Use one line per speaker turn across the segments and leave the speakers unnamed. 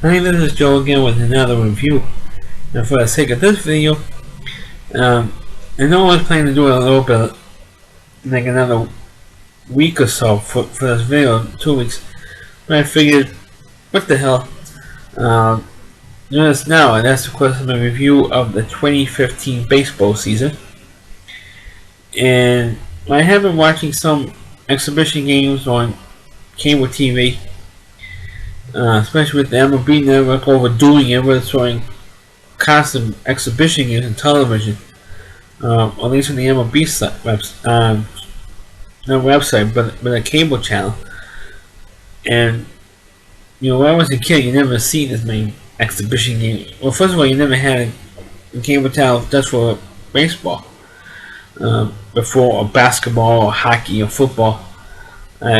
Hi, this is Joe again with another review. And for the sake of this video, I know I was planning to do it a little bit, like another week or so for this video, 2 weeks. But I figured, what the hell, do this now, and that's of course my review of the 2015 baseball season. And I have been watching some exhibition games on cable TV, especially with the MLB Network overdoing it with showing constant exhibition games on television, at least on the MLB not website, but a cable channel. And when I was a kid, you never see this many exhibition games. Well, first of all, you never had a cable channel just for baseball, before, or basketball, or hockey, or football.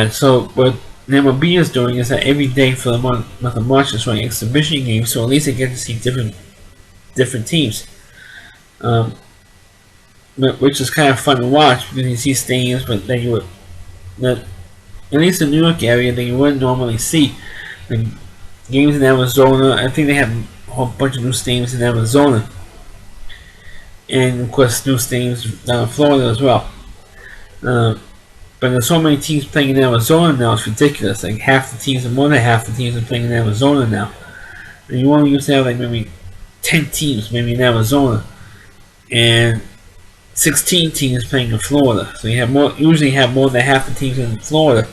So what the MLB is doing is that every day for the month of March is showing exhibition games, so at least they get to see different teams, which is kind of fun to watch because you see stadiums, but then at least in the New York area, that you wouldn't normally see. Like games in Arizona, I think they have a whole bunch of new stadiums in Arizona, and of course new stadiums down in Florida as well. But there's so many teams playing in Arizona now, it's ridiculous. Like half the teams, and more than half the teams, are playing in Arizona now. And you only used to have like maybe 10 teams, maybe in Arizona, and 16 teams playing in Florida. So you usually have more than half the teams in Florida.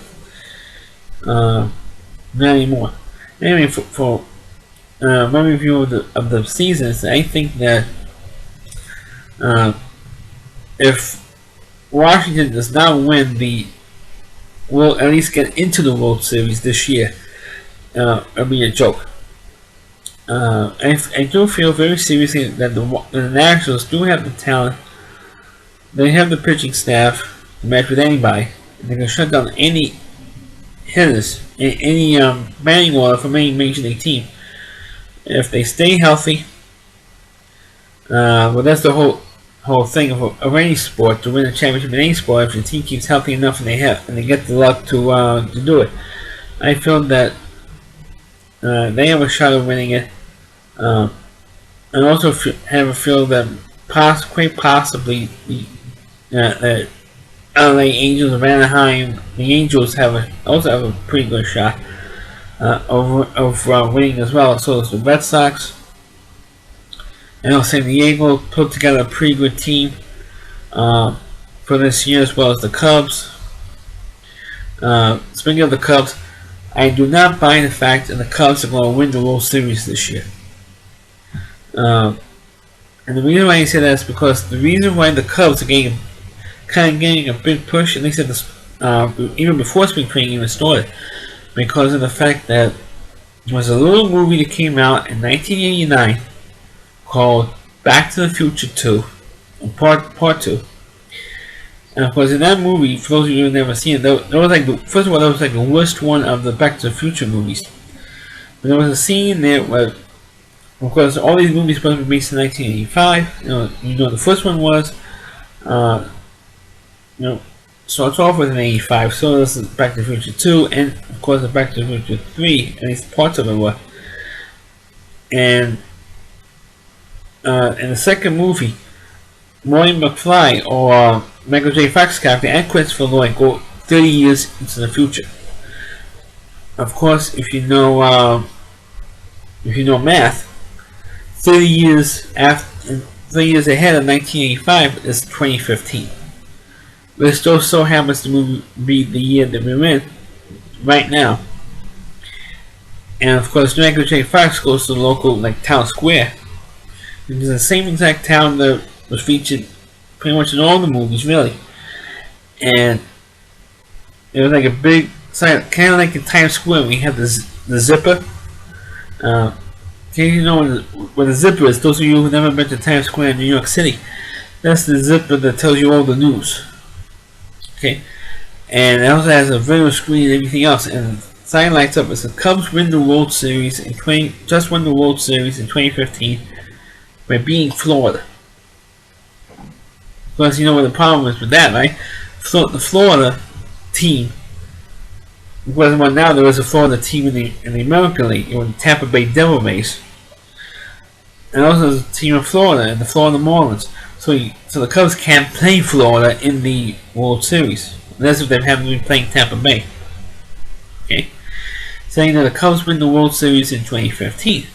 Not anymore. Anyway, for my review of the seasons, I think that if Washington does not win will at least get into the World Series this year, it'll be a joke. I do feel very seriously that the Nationals do have the talent. They have the pitching staff to match with anybody. They can shut down any hitters, any batting order from any major league team if they stay healthy. Well, that's the whole thing of any sport. To win a championship in any sport, if the team keeps healthy enough and they get the luck to do it, I feel that they have a shot of winning it. And also have a feel that quite possibly the LA Angels of Anaheim, the Angels also have a pretty good shot of winning as well. So does the Red Sox. And San Diego put together a pretty good team for this year, as well as the Cubs. Speaking of the Cubs, I do not buy the fact that the Cubs are going to win the World Series this year. And the reason why I say that is because the reason why the Cubs are getting a big push, at least at even before spring training even started, because of the fact that there was a little movie that came out in 1989 called Back to the Future 2, Part 2. And of course, in that movie, for those of you who have never seen it, that was first of all, that was like the worst one of the Back to the Future movies. But there was a scene there where, of course, all these movies were supposed to be based in 1985. The first one was, starts off with an 85. So this is Back to the Future 2, and of course, the Back to the Future 3. At least parts of it were. And in the second movie, Marty McFly, or Michael J. Fox character, and Christopher Lloyd go 30 years into the future. Of course, if you know math, 30 years ahead of 1985 is 2015. But it still so happens to be the year that we're in right now. And of course, Michael J. Fox goes to the local town square. It's the same exact town that was featured pretty much in all the movies, really. And it was like a big sign, kind of like in Times Square. We had the zipper. You know what a zipper is? Those of you who've never been to Times Square in New York City, that's the zipper that tells you all the news. Okay, and it also has a video screen and everything else. And the sign lights up. It says Cubs win the World Series just won the World Series in 2015 by being Florida. Because you know what the problem is with that, right? The Florida team Because right now there was a Florida team in the American League, it was the Tampa Bay Devil Rays, and also there's a team in Florida, and the Florida Marlins. So the Cubs can't play Florida in the World Series, unless if they haven't been playing Tampa Bay. Okay, saying that the Cubs win the World Series in 2015.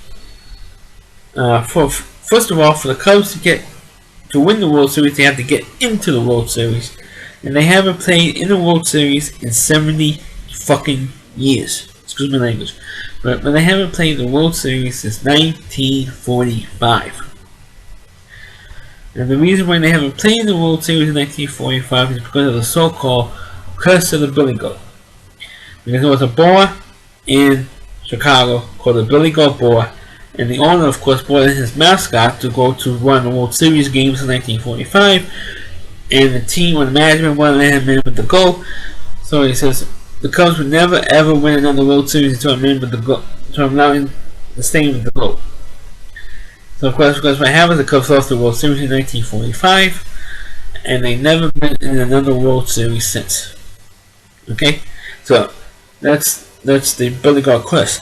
First of all, for the Cubs to win the World Series, they have to get into the World Series, and they haven't played in the World Series in 70 fucking years. Excuse my language, but they haven't played the World Series since 1945. And the reason why they haven't played the World Series in 1945 is because of the so-called curse of the Billy Goat. Because there was a bar in Chicago called the Billy Goat Bar, and the owner, of course, brought in his mascot to go to one of the World Series games in 1945, and the team or the management wanted to let him in with the goat. So he says the Cubs would never ever win another World Series until I'm in with the goat, so I'm now in the staying with the goat. So of course, because what happened, the Cubs lost the World Series in 1945, and they never been in another World Series since. Okay, so that's the Billy Goat curse,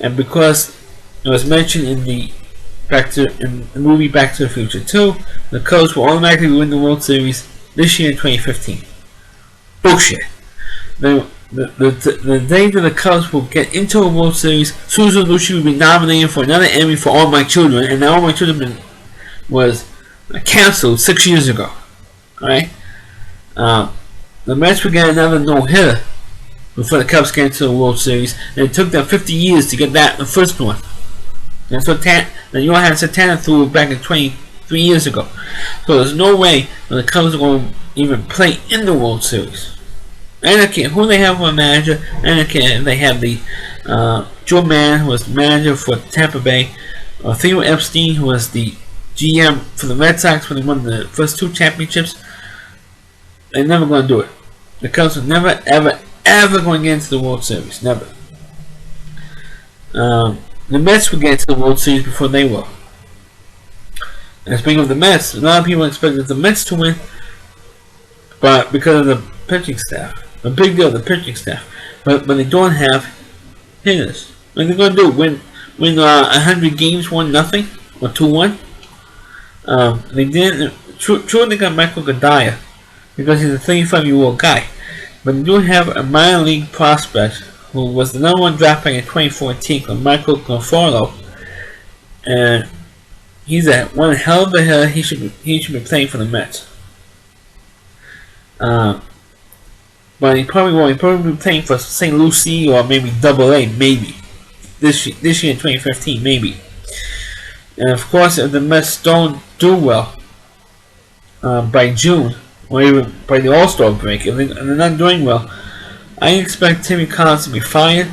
and because it was mentioned in the movie Back to the Future 2, the Cubs will automatically win the World Series this year in 2015. Bullshit. The day that the Cubs will get into a World Series, Susan Lucci will be nominated for another Emmy for All My Children, and All My Children was canceled 6 years ago. Alright? The Mets will get another no-hitter before the Cubs get into the World Series, and it took them 50 years to get the first one. That's what Johan Santana threw back in 23 years ago. So there's no way that the Cubs are going to even play in the World Series. I don't care who they have for a manager. I don't care if they have the Joe Mann, who was the manager for Tampa Bay, or Theo Epstein, who was the GM for the Red Sox when they won the first 2 championships. They're never going to do it. The Cubs are never, ever going to get into the World Series. Never. The Mets will get into the World Series before they will. And speaking of the Mets, a lot of people expected the Mets to win, but because of the pitching staff, a big deal, the pitching staff, but they don't have hitters. What are they going to do? Win 100 games, 1-0 or 2-1? They didn't. True, they got Michael Godaya because he's a 35-year-old guy, but they do have a minor league prospect who was the number 1 draft pick in 2014, called Michael Conforto, and he's one hell of a hitter. He should be playing for the Mets. But he probably won't. He'll probably be playing for St. Lucie or maybe AA, maybe this year in 2015, maybe. And of course, if the Mets don't do well by June or even by the All-Star break, if they're not doing well, I expect Timmy Collins to be fired,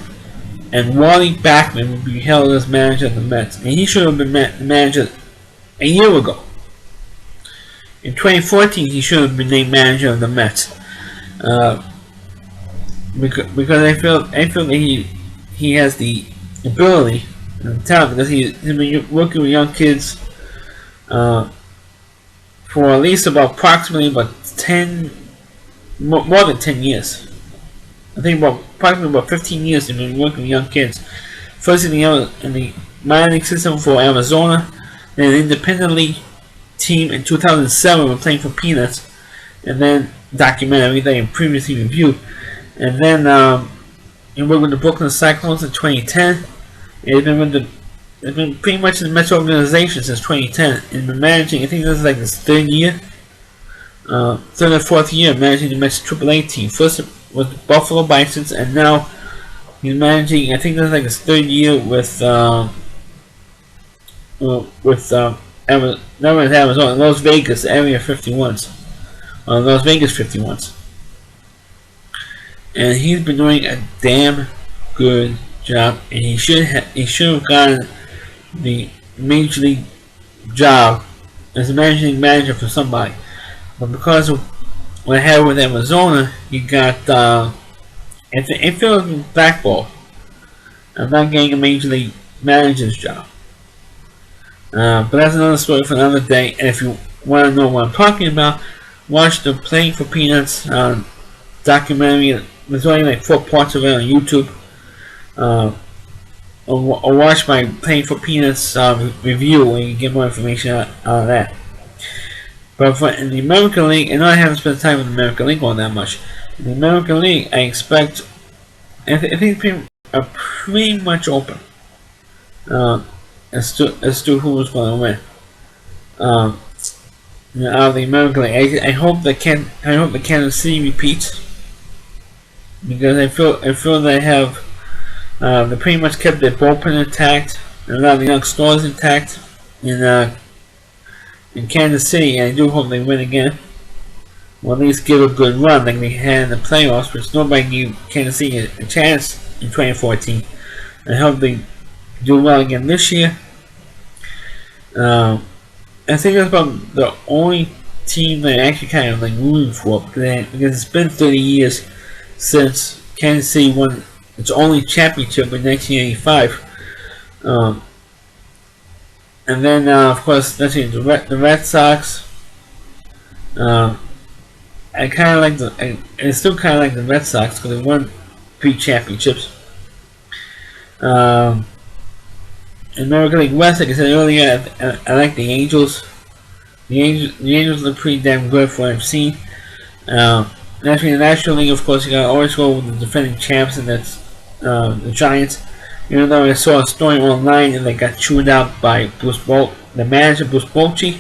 and Wally Backman will be held as manager of the Mets, and he should have been manager a year ago. In 2014, he should have been named manager of the Mets, because I feel that he has the ability and the talent, because he's been working with young kids for at least approximately more than 10 years. I think approximately about 15 years they've been working with young kids. First in the minor league system for Arizona, then an independent league team in 2007 when playing for Peanuts, and then documentary that I previously reviewed, and then he worked with the Brooklyn Cyclones in 2010. It's been pretty much in the Mets organization since 2010, and been managing. I think this is like his third or fourth year managing the Mets AAA team. First with the Buffalo Bisons, and now he's managing. I think this is like his third year with Arizona, Las Vegas Area 51s, Las Vegas 51s, and he's been doing a damn good job. And he should have gotten the major league job as a managing manager for somebody, but because of what I had with Arizona, he got infield blackball. I'm not getting a major league manager's job. But that's another story for another day. And if you want to know what I'm talking about, watch the Playing for Peanuts documentary there's only like 4 parts of it on YouTube. Or watch my Playing for Peanuts review where you get more information out of that. But in the American League, and I haven't spent time in the American League all that much. In the American League, I expect, I think are pretty much open as to who's going to win. Out of the American League, I hope that Kansas City repeats, because I feel they have they pretty much kept their bullpen intact and a lot of the young stars intact in Kansas City, and I do hope they win again. Or at least give a good run like they had in the playoffs, which nobody gave Kansas City a chance in 2014. I hope they do well again this year. I think that's about the only team that I actually kind of like rooting for, because it's been 30 years since Kansas City won its only championship in 1985. And then, of course, let's see, the Red Sox. I kind of like I still kind of like the Red Sox because they won 3 championships. In American League West, like I said earlier, I like the Angels. The Angels look pretty damn good for what I've seen. Naturally, in the National League, of course, you gotta always go with the defending champs, and that's the Giants. Even though I saw a story online and they got chewed out by the manager Bruce Bochy,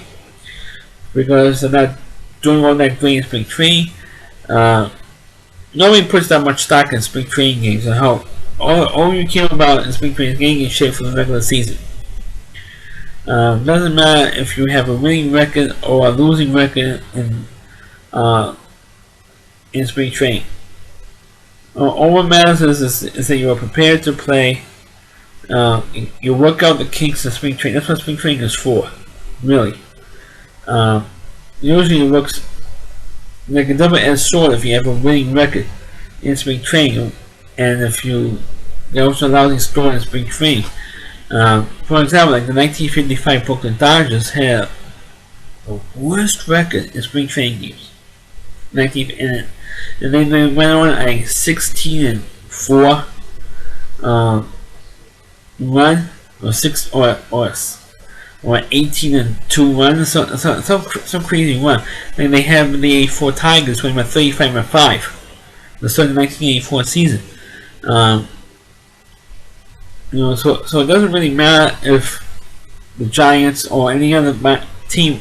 because they're not doing all that great in spring training. Nobody puts that much stock in spring training games, and how all you care about in spring training is getting in shape for the regular season. Doesn't matter if you have a winning record or a losing record in spring training. All what matters is that you are prepared to play. You work out the kinks of spring training. That's what spring training is for, really. Usually it looks like a double-edged sword if you have a winning record in spring training, and if you also lousy score in spring training. For example, like the 1955 Brooklyn Dodgers had the worst record in spring training games. And then they went on a 16-4 run, or 18-2 run, some crazy run. Then they have the 84 Tigers winning by 35-5. The start of the 1984 season. So it doesn't really matter if the Giants or any other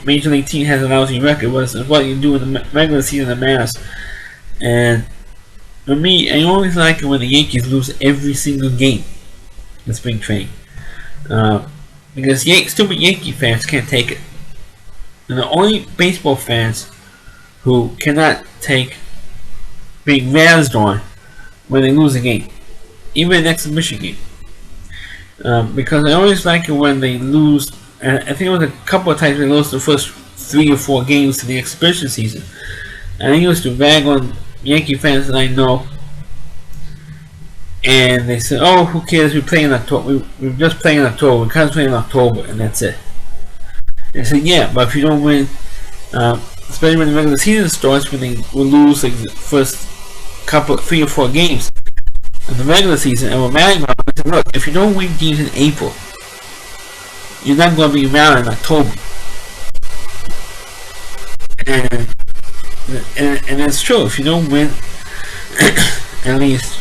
major league team has a lousy record. What you do in the regular season that matters. And for me, I always like it when the Yankees lose every single game in spring training, because stupid Yankee fans can't take it, and the only baseball fans who cannot take being razzed on when they lose a game, even an exhibition game. Because I always like it when they lose. And I think it was a couple of times they lost the first 3 or 4 games to the exhibition season. And I used to rag on Yankee fans that I know, and they said, "Oh, who cares? We play in October. We're just playing in October. We can't play in October, and that's it." And I said, "Yeah, but if you don't win, especially when the regular season starts, when they will lose like the first 3 or 4 games of the regular season, and we're mad about it. I said, look, if you don't win games in April, you're not going to be around in October." And it's true. If you don't win at least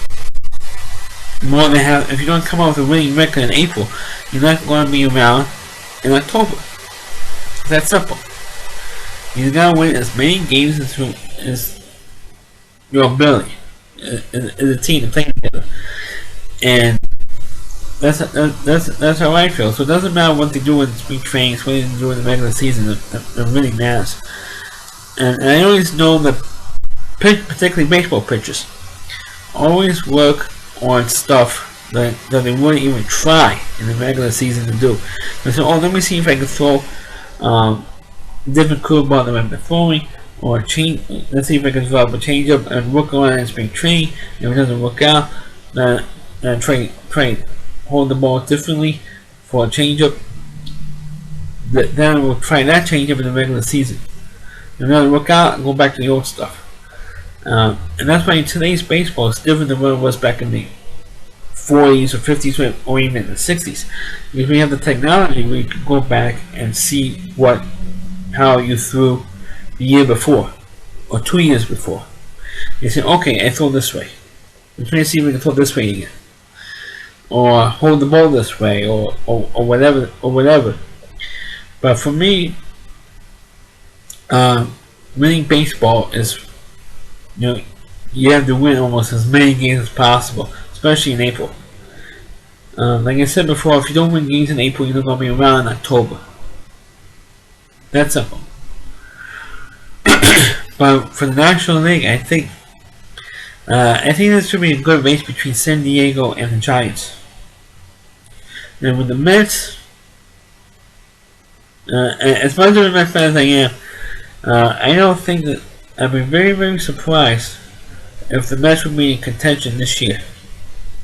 more than half, if you don't come out with a winning record in April, you're not going to be around in October. It's that simple. You gotta win as many games as your ability as a team to play together, and that's how I feel. So it doesn't matter what they do in spring training, what they do in the regular season. It really matters. And I always know that, particularly baseball pitchers, always work on stuff that they wouldn't even try in the regular season to do. They say, "Oh, let me see if I can throw different curveball than I've been throwing, or change. Let's see if I can develop a changeup and work on it in spring training. If it doesn't work out, then try hold the ball differently for a changeup. Then we'll try that changeup in the regular season. If it doesn't work out, go back to the old stuff." And that's why today's baseball is different than what it was back in the 40s or 50s or even the 60s. Because we have the technology, we can go back and see how you threw the year before or 2 years before. You say, okay, I throw this way. Let's see if we can throw this way again, or hold the ball this way, or whatever. But for me, winning baseball is, you have to win almost as many games as possible, especially in April. Like I said before, if you don't win games in April, you're not going to be around in October. That's simple. But for the National League, I think this should be a good race between San Diego and the Giants. And with the Mets, as much of a Mets fan as I am, I don't think that I'd be very, very surprised if the Mets would be in contention this year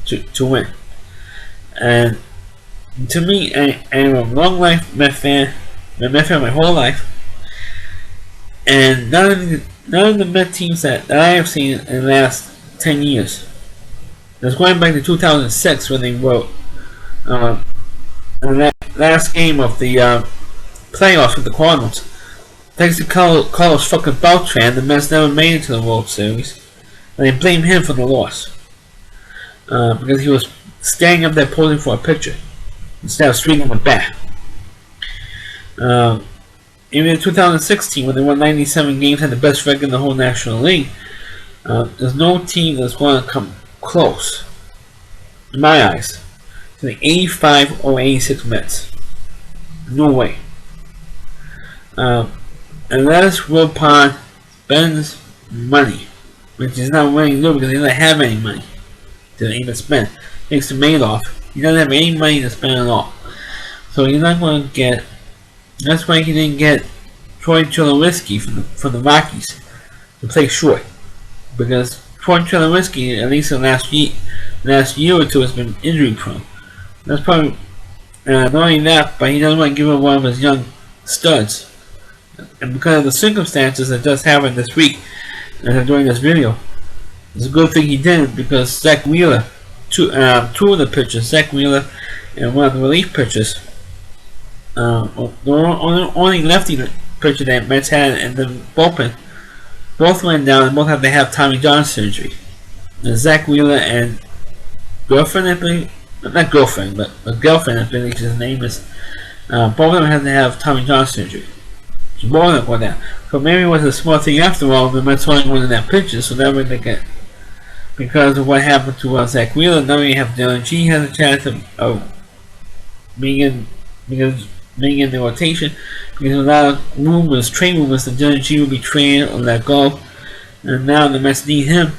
to win. And to me, I am a long life Mets fan. I've been a Mets fan my whole life. And none of the Mets teams that I have seen in the last 10 years. It's going back to 2006 when they wrote in that last game of the playoffs with the Cardinals. Thanks to Carlos fucking Beltran, the Mets never made it to the World Series. And they blame him for the loss. Because he was standing up there posing for a pitcher instead of swinging a bat. Even in 2016, when they won 97 games, had the best record in the whole National League, there's no team that's going to come close, in my eyes, to the 85 or 86 Mets. No way. Unless Wilpon spends money, which is not willing to do because he doesn't have any money to even spend. Thanks to Madoff, he doesn't have any money to spend at all. So he's not going to get. That's why he didn't get Troy Tulowitzki from the Rockies to play short, because Troy Tulowitzki, at least in the last year or two, has been injury prone. That's probably not only that, but he doesn't want to give up one of his young studs. And because of the circumstances that just happened this week, as I'm doing this video, it's a good thing he didn't, because Zach Wheeler, two of the pitchers, Zach Wheeler and one of the relief pitchers, the only lefty pitcher that Mets had in the bullpen, both went down and both had to have Tommy John surgery. And Zach Wheeler and girlfriend, I believe, not girlfriend, but a girlfriend, I believe his name is, both of them had to have Tommy John surgery. So both of them went down. So maybe it was a small thing after all. The Mets only won in that pitcher, so that way they get, because of what happened to Zach Wheeler. Now you have Dylan G has a chance of being in the rotation, because a lot of trade rumors that Dylan G will be traded or let go, and now the Mets need him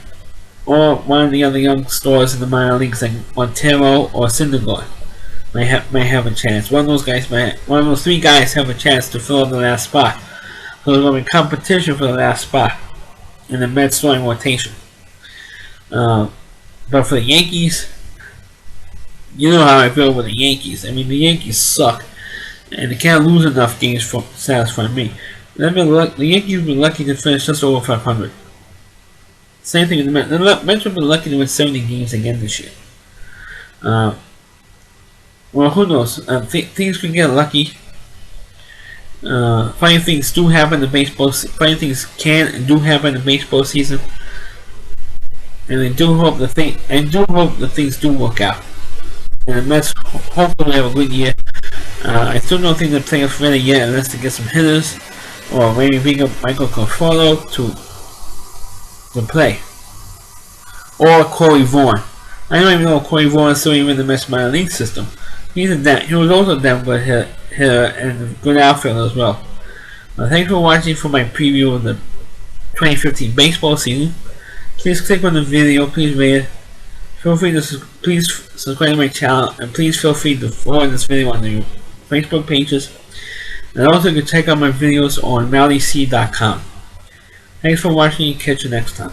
or one of the other young stars in the minor leagues like Montero or Syndergaard may have a chance. One of those three guys have a chance to fill up the last spot. So there's going to be competition for the last spot in the Mets starting rotation. But for the Yankees, you know how I feel with the Yankees. I mean, the Yankees suck, and they can't lose enough games to satisfy me. The Yankees have been lucky to finish just over 500. Same thing with the Mets. The Mets have been lucky to win 70 games again this year. Well, who knows? Things can get lucky. Funny things do happen in baseball. Funny things can and do happen in baseball season. And I do hope that things do work out. And the Mets hopefully have a good year. I still don't think the playoffs ready yet unless they get some hitters, or maybe bring up Michael Conforto to play, or Corey Vaughn. I don't even know if Corey Vaughn is still even in the Mets minor league system. He was also a damn good hitter and a good outfielder as well. Thanks for watching for my preview of the 2015 baseball season. Please click on the video, please rate it. Feel free to please subscribe to my channel, and please feel free to forward this video on the Facebook pages. And also you can check out my videos on MallyC.com. Thanks for watching, and catch you next time.